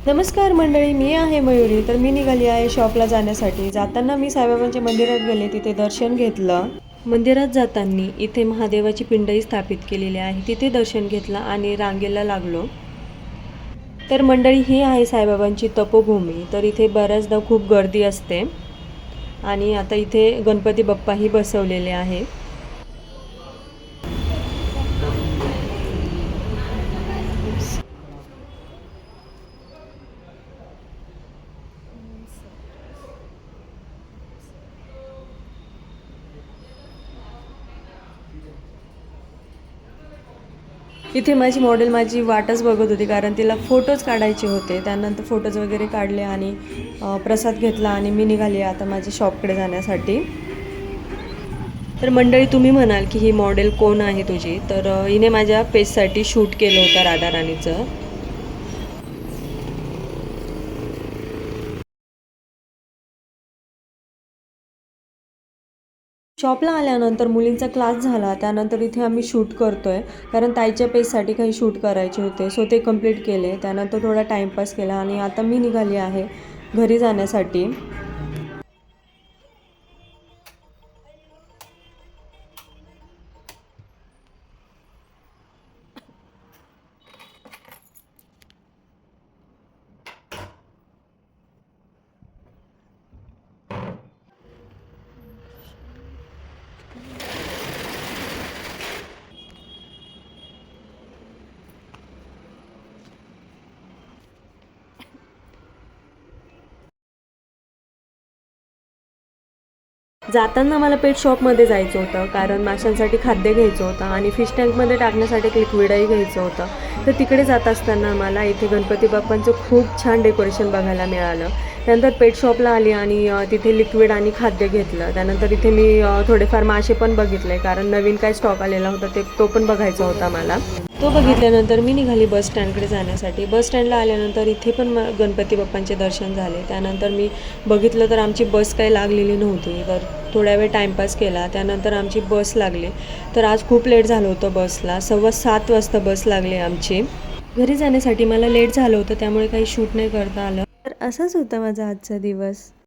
नमस्कार मंडळी, मी आहे मयुरी. तर मी निघाली आहे शॉपला जाण्यासाठी. जाताना मी साईबाबांच्या मंदिरात गेले, तिथे दर्शन घेतलं. मंदिरात जाताना इथे महादेवाची पिंडही स्थापित केलेली आहे, तिथे दर्शन घेतलं आणि रांगेला लागलो. तर मंडळी, ही आहे साईबाबांची तपोभूमी. तर इथे बऱ्याचदा खूप गर्दी असते आणि आता इथे गणपती बाप्पाही बसवलेले आहे. इथे माझी वाटच बघत होती, कारण तिला फोटोज काढायचे होते. त्यानंतर फोटोज वगैरे काढले आणि प्रसाद घेतला आणि मी निघाली आता माझ्या शॉपकडे जाण्यासाठी. तर मंडळी, तुम्ही म्हणाल की ही मॉडेल कोण आहे तुझी? तर हिने माझ्या पेजसाठी शूट केलं होतं राधाराणीचं. शॉपला आल्यानंतर मुलींचा क्लास झाला, त्यानंतर इथे आम्ही शूट करतोय, कारण ताईच्या पेजसाठी काही शूट करायचे होते, सो ते कंप्लीट केले. त्यानंतर थोडा टाईमपास केला आणि आता मी निघाली आहे घरी जाण्यासाठी. जाताना मला पेट शॉपमध्ये जायचं होतं, कारण माशांसाठी खाद्य घ्यायचं होतं आणि फिश टँकमध्ये टाकण्यासाठी एक लिक्विडही घ्यायचं होतं. तर तिकडे जात असताना मला इथे गणपती बाप्पांचं खूप छान डेकोरेशन बघायला मिळालं. त्यानंतर पेट शॉपला आली आणि तिथे लिक्विड आणि खाद्य घेतलं. त्यानंतर इथे मी थोडेफार मासे पण बघितले, कारण नवीन काय स्टॉक आलेला होता तो पण बघायचा होता मला. तो बघितल्यानंतर मी निघाली बस स्टँडकडे जाण्यासाठी. बस स्टँडला आल्यानंतर इथे पण गणपती बाप्पांचे दर्शन झाले. त्यानंतर मी बघितलं तर आमची बस काही लागलेली नव्हती, तर थोड्या वेळ टाईमपास केला. त्यानंतर आमची बस लागली. तर आज खूप लेट झालं होतं बसला. 7:15 वाजता बस लागली आमची. घरी जाण्यासाठी मला लेट झालं होतं, त्यामुळे काही शूट नाही करता आलं. तर असाच होता माझा आजचा दिवस.